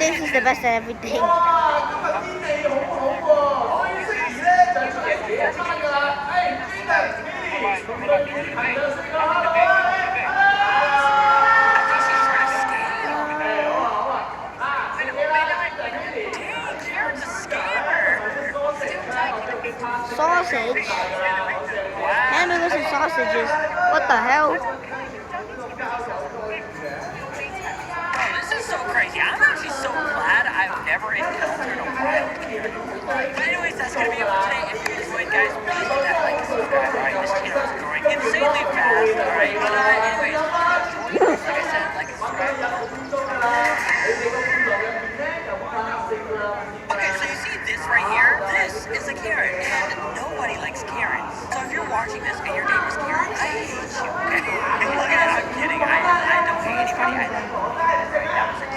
thinks he's the best at everything. Sausage? Hamburgers and sausages? What the hell? This is so crazy. I'm actually so glad I've never encountered a wild Karen. But anyways, that's going to be it for today. If you enjoyed, guys, please hit that like and subscribe. Alright, this channel is growing insanely fast. Alright, but anyways, like I said, like and subscribe. Okay, so you see this right here? This is a Karen, and nobody likes Karen. So if you're watching this and your name is Karen, I hate you, okay? Look at it, I'm kidding. I don't hate anybody.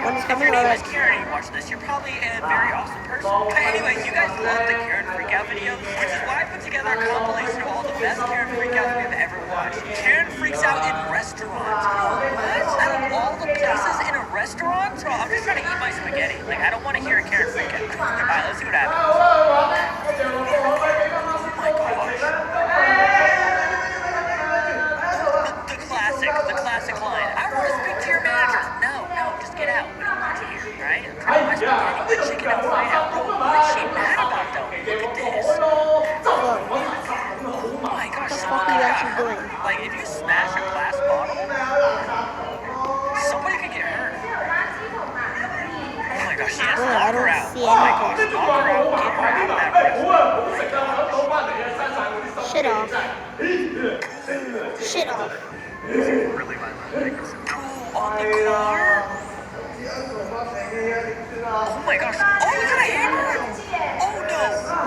If your name is Karen and you watch this, you're probably a very awesome person. But anyways, you guys love the Karen Freakout video, which is why I put together a compilation of all the best Karen Freakouts we've ever watched. Karen freaks out in restaurants. What? Out of all the places in a restaurant? So I'm just trying to eat my spaghetti. Like, I don't want to hear a Karen Freakout. Alright, let's see what happens. Oh my gosh. The classic line. I want to speak to your manager. No, just get out. We don't want you here, right? I'm trying my spaghetti with chicken Alfredo. What is she mad about, though? Look at this. Oh my gosh, somebody got hurt. Like, if you smash a glass bottle, somebody could get hurt. Oh my gosh, yes, knock her out. Oh my gosh, knock her out. Get her out of that restaurant. Shit off. Shit off. Really violent. On the car? Oh my gosh. Oh, we got a hammer! Oh no!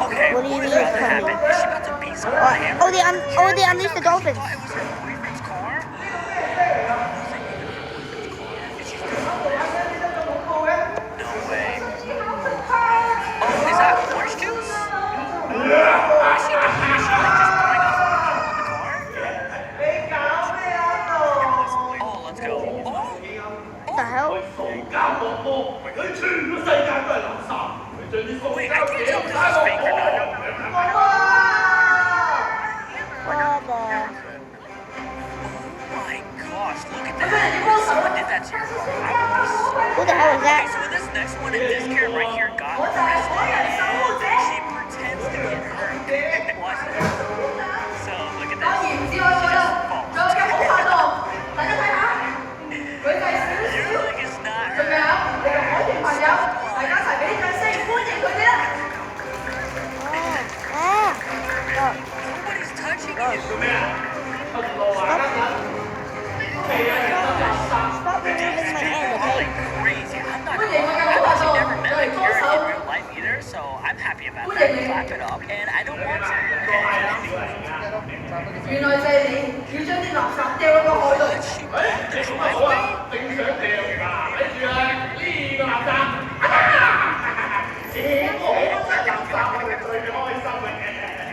Okay, What do you what is mean about to happen? coming? Is she about to beat someone with a hammer? Oh, they unleashed the dolphins. I thought it was her boyfriend's car. No way. Oh, is that orange juice? What is she doing? Is she like just throwing up on the car? Oh, let's go. Oh! What the hell? Wait, I can't tell if this is fake or not. What the? Oh my gosh, look at that. Someone did that to your car. I would be so... Who the hell is Okay, that? so in this next one, this Karen right here got arrested, and she pretends to get hurt. Watch this. So, look at this. She just falls. Usually it's not her. Nobody's touching you. Stop removing my hand, People are okay? like crazy. I'm not gonna lie. I've actually never met a Karen in real life either, so I'm happy about that. Clap it up, and I don't want to. 原來就係你要將啲垃圾掉落個海度。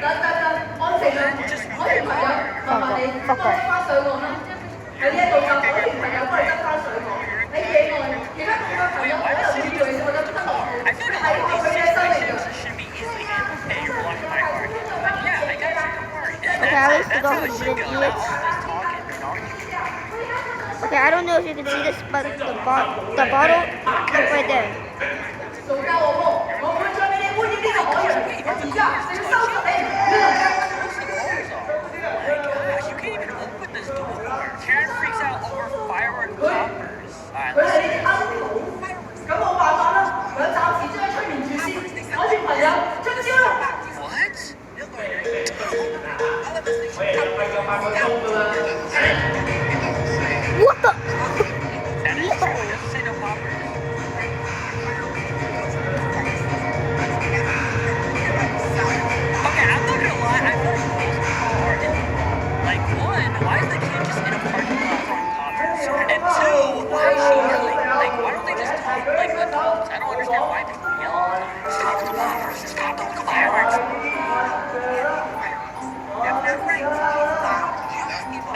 等，安靜啦！嗰條朋友，麻煩你幫我翻上岸啦。喺呢一度就嗰條朋友幫你執翻上岸。喺野外，其他咁多朋友喺度照住你，我覺得真係好。 I feel like a lot of these situations should be easily handled. Hey, you're blocking my car. But yeah, I got your car. And Okay, at least the that's how it dolphins should didn't go. eat Not it. all this talking and arguing. Okay, I don't know if you can see this, but the bottle is right there. 做交我幫，我唔會再俾你污染呢個海洋。我而家就要收拾你。 Oh my gosh, you can't even open this door. Karen freaks out over firework poppers. Alright, 佢 let's 係 see. 你啲 uncle，咁冇辦法啦，我暫時將佢催眠住先。我條朋友出招啦！ What? What the? That is true. It doesn't say no poppers. Okay, I'm not gonna lie. I feel like most people are in the wrong. Like, one, why is the kid just in a parking lot throwing poppers? And two, why is she yelling? Like, why don't they just talk like adults? I don't understand why people yell all the time. Stop the poppers! Stop the fireworks!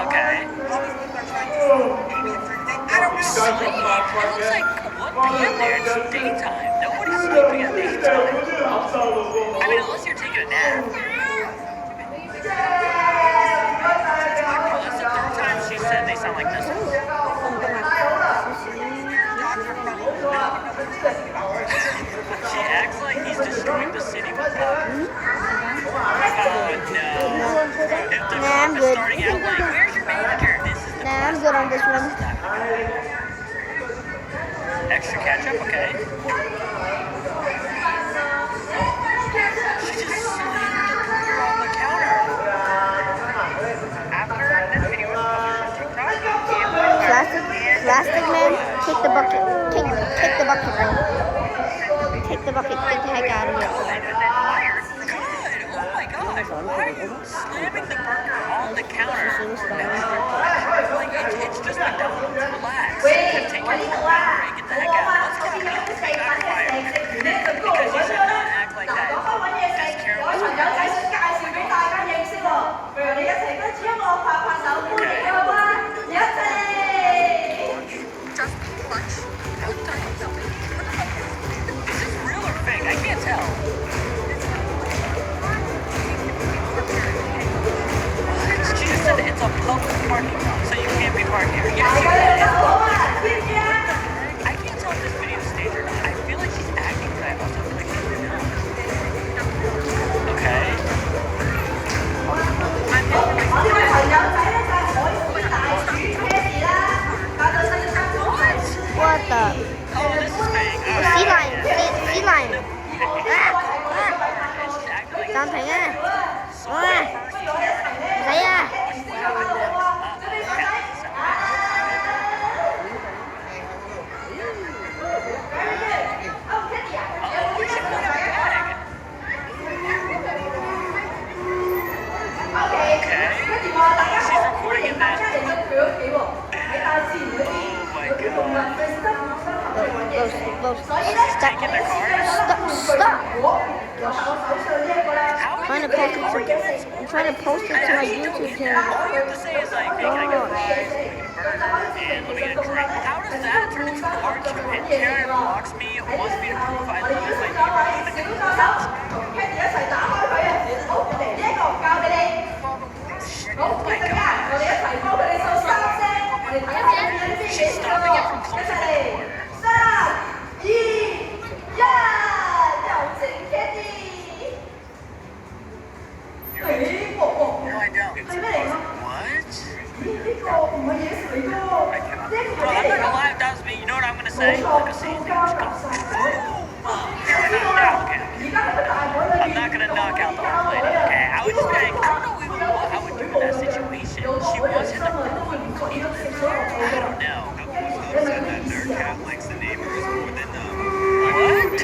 Okay. I don't sleep. It looks like what? p.m. there. It's daytime. Nobody's sleeping at daytime. I mean, unless you're taking a nap. That's the third time she said they sound like missiles. She acts like he's destroying the city with bombs. No. If the Nah, I'm cop is good. starting out like, where's your manager? This is the Nah, I'm good on this one. extra ketchup, okay? She just slammed the burger on the counter. After this video was published on TikTok, Plastic man, take the bucket. Take the bucket, bro. Take the bucket. Get the heck out of here. Good. Oh my god. Why are you slamming the burger on the counter? Like, it's just McDonald's. Relax. Take your burger and get the heck out. Let's go. Because you should not act like that. As Karen was just punch. Is this real or fake? I can't tell. She just said it's a public parking lot, so you can't be parked here. Yes, you can. I can't tell if this video is staged or not. I feel like she's acting, but I also feel like she's not. Okay. What the? Oh, this is fake. Sea lion. Sea lion. She's acting like Tao thấy á. so Ôi. first Thấy à. She's recording in that. Go. Taking their cars. Stop. How I'm trying to post it to my YouTube channel. All you have to say is like, hey, can I get fries, and let me get a drink. How does that turn into an argument? Karen blocks me, wants me to prove I live in my Oh my god. She's stopping it from closing the door. No, I don't. What? Bro, I'm not gonna lie, if that was me, you know what I'm gonna say? I'm gonna say his name. I'm not gonna knock out the whole lady, okay? I would just think, I don't know even what I would do in that situation. She wants him to prove I don't know. Said that their cat likes the neighbors more than them. What?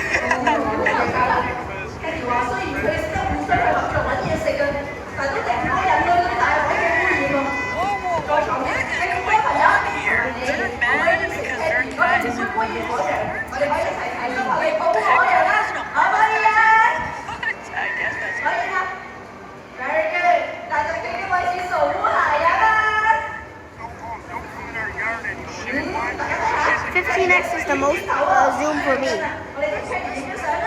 Whoa, what is going on here? They're mad because their cat is in the yard? What the heck? That's no What? I guess that's Very good. 大家記得維持守護鞋啊！ 15x is the most zoom for me. 我哋一齊影張相啦。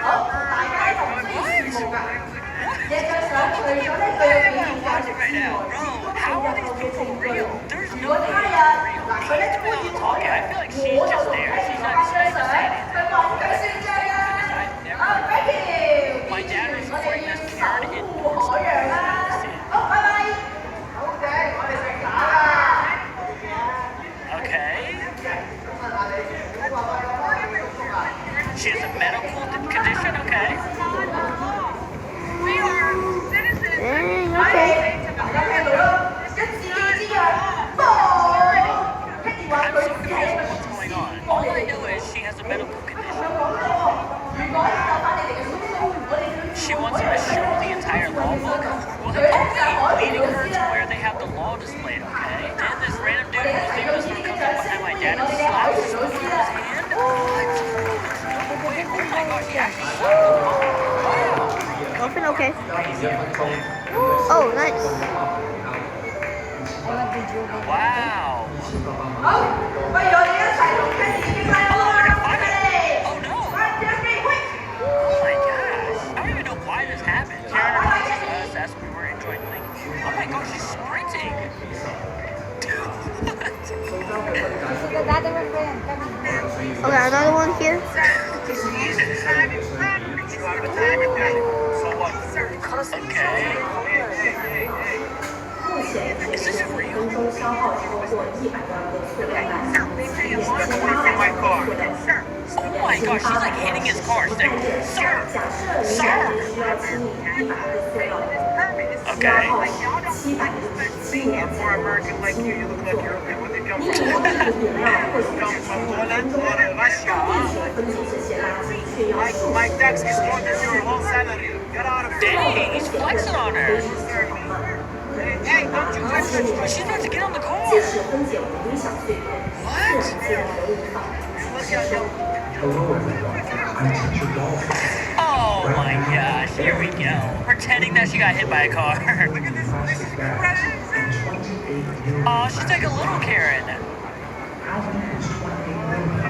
好，大家同需要羨慕㗎。呢一張相除咗呢佢有紀念價值之外，如果他日嗱佢咧歡迎我嘅，我就同佢拍張相，佢揾佢算賬啊！啊 ，thank you， 我哋要守護海洋啦！好，拜拜。好嘅，我哋食飯啦。 Okay. She has a medical condition, okay. We are citizens. Okay. 大家聽到啦，一字之約，我聽電話 I'm 佢 so confused with what's going on. All I know is she has a medical condition. 如果要就翻你哋嘅叔叔，我哋 She wants him to show the entire law book. Well, they're probably leading her to where they have the law displayed, okay? Then this random dude who's leaving this room comes up behind my dad and slaps his foot through his hand. What? Wait, oh my gosh, he actually slapped the law. Wow. Orphan, okay. Oh, nice. Wow. 好，不如我哋一齊同 Kenny 傾偈好嘛 Finally. ？Kenny， Oh no. 快啲機會。 Oh my gosh. I don't even know why this happened. Karen approaches us as we were enjoying Link. Oh my gosh, she's sprinting. Okay, another one here. So what? Okay. Is this real? 中消耗超过100万个塑料袋， My car. Oh my gosh, she's like hitting his car. She's like, sir, 假设一 sir. 辆需要清理100个塑料袋，消 Okay. 耗700个清洁 For American like you look like you're okay with the 你 come 如果是饮料或者是 from 分 Poland or 解 Russia. 分解这些垃圾，却要 My tax is more than your whole salary. Get out of here. Dang, he's flexing on her. Hey, don't you touch it. She's about to get on the 即 car. 使分解不影响碎片，自然界的无法。 Oh my gosh, here we go. Pretending that she got hit by a car. Oh, she's like a little Karen. I'm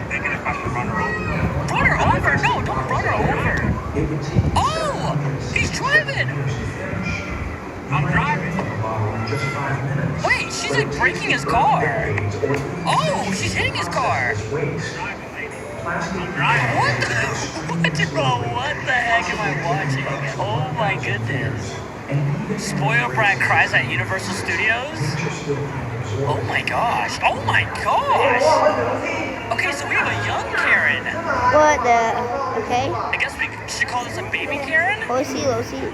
thinking if I should run her over. Run her over? No, don't run her over. Oh, he's driving. I'm driving. Wait, she's like breaking his car. Oh, she's hitting his car. I'm driving. What the, what the heck am I watching? Oh my goodness. Spoiled brat cries at Universal Studios? Oh my gosh. Oh my gosh. Okay, so we have a young Karen. What the? Okay. I guess we should call this a baby Karen? Losi, Losi.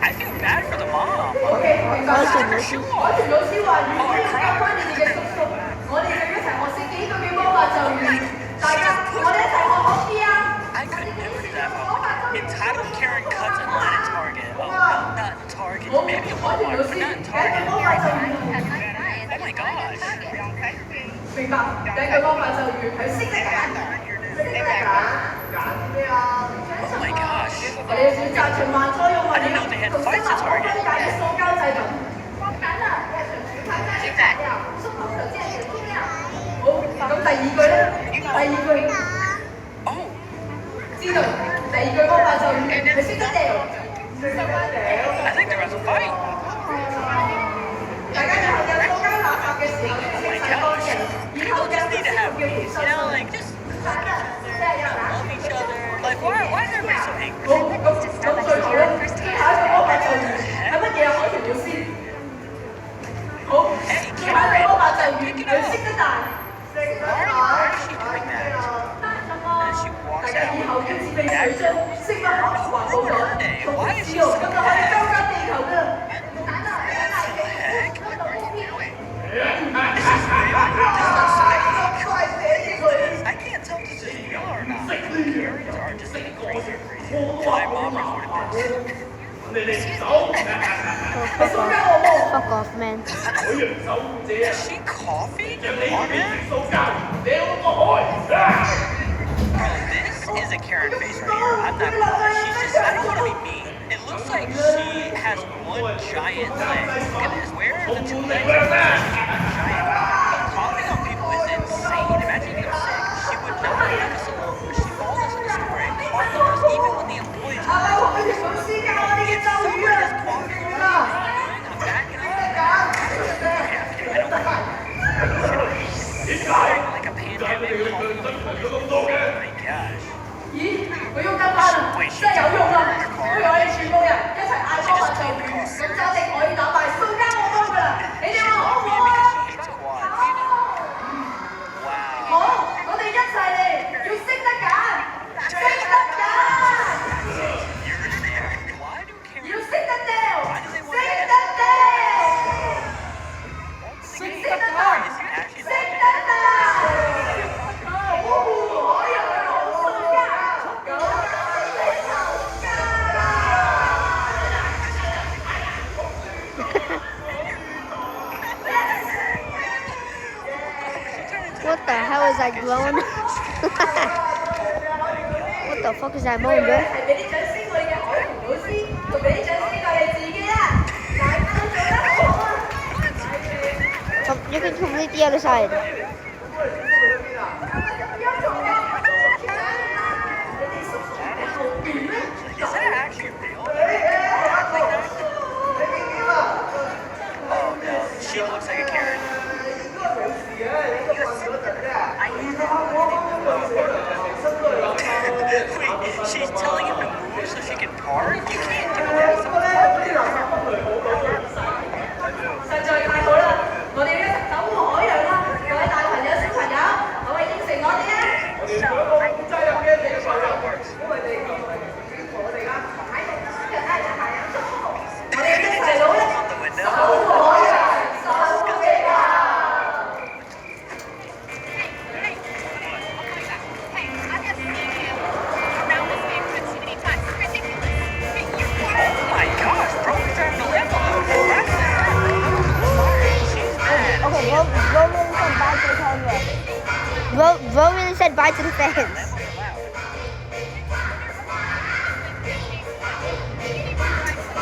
I feel bad for the mom. OK，明白 Losi, 啦。 Losi. 我條老師話：如果要教翻你哋嘅叔叔，我哋就一齊學識幾個嘅魔法咒語。大家，我哋一齊學好啲啊！ I could never do that. Entitled Karen cuts in line at Target. Oh, no, not Target. 我 Maybe 我條 Walmart, 老 but 師 not 第一句 Target. 魔法咒語， Oh my gosh. 明白？第一句魔法咒語係識得揀，識得揀咩啊？ Oh my gosh. 我哋要選擇循環作用物料同適合可分解嘅塑膠製品。放緊啦，日常煮飯真係材料，縮頭就即係條天料。好，咁第二句咧？第二句 Oh, 知道，第二句魔法咒語係識得掉，識得掉。 I think they're about to fight. 大家以後嘅塑膠垃圾嘅時候要清洗乾淨，以後 People 嘅 just 不 need to 適 have, 用嘅回收 like, just love each other. Like, why is everybody so angry? 好，咁最後咧，最後一個魔法咒語係乜嘢啊？海豚老師。好，最後一個魔法咒語係識得大，識得大。 Why is she doing that? And she 大 walks 家以後 out. 要自備水樽，識得環保咗，從此之後咁就可以周間地球㗎啦。 I can't tell if this is real or not. Karens are just getting crazier and crazier. My mom recorded this. Oh, fuck off. Fuck off, man. Is she coughing? On her? Bro, this is a Karen face right here. I'm not gonna lie. She's just, I don't want to be mean. It looks like she has one giant leg. Look at this. Where are the two legs? Giant. Coughing on people is insane. Imagine getting sick. She would not leave us alone, but she follows us in the store and coughs on us even when the employees are 海豚老師教我哋嘅 If 咒語 someone 啊！ is coughing, what are you doing? I'm backing up. Okay, I'm kidding. I don't think it's like a pandemic coughing on people. Oh my gosh. 咦，佢喐得翻啦，真係有用啊！不如我哋全部人一齊嗌魔法咒語，咁就一定可以打敗塑膠惡魔㗎啦！你哋話好唔好啊？ Wow. 好，我哋一齊嚟，要識得揀，識得揀， Why do 要 Karens 識得掉，識得掉，識得掉，識得掉。我又係好塑膠，咁你好膠。 What the hell is that glowing? What the fuck is that moan, bro? 係俾啲掌聲我哋嘅海豚老師，仲俾啲掌聲我哋自己啦！大家都做得好啊！ You can complete the other side. Is that actually real? Like that? Oh no, she looks like a Karen. Wait, she's telling him to move so she can park? You can't do that. Someone's parked there. 實在太好啦！我哋咧守護海洋啦，各位大朋友、小朋友，可唔可以應承我哋啊？我哋兩個責任嘅地方，因為地球係屬於我哋啦，擺明嘅愛就係有祝福。我哋啲細佬咧守護海洋，守護地球。Oh my gosh, bro, he's driving the Lambo. That's she's mad. Okay, Roman said bye to the camera. Roman said bye to the fans.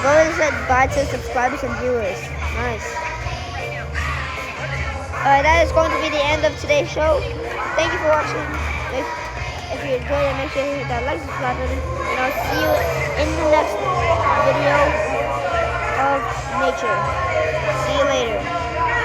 Roman said bye to subscribers and viewers. Nice. Alright, that is going to be the end of today's show. Thank you for watching. If you enjoyed it, make sure you hit that like, subscribe button, and I'll see you in the next video of nature. See you later.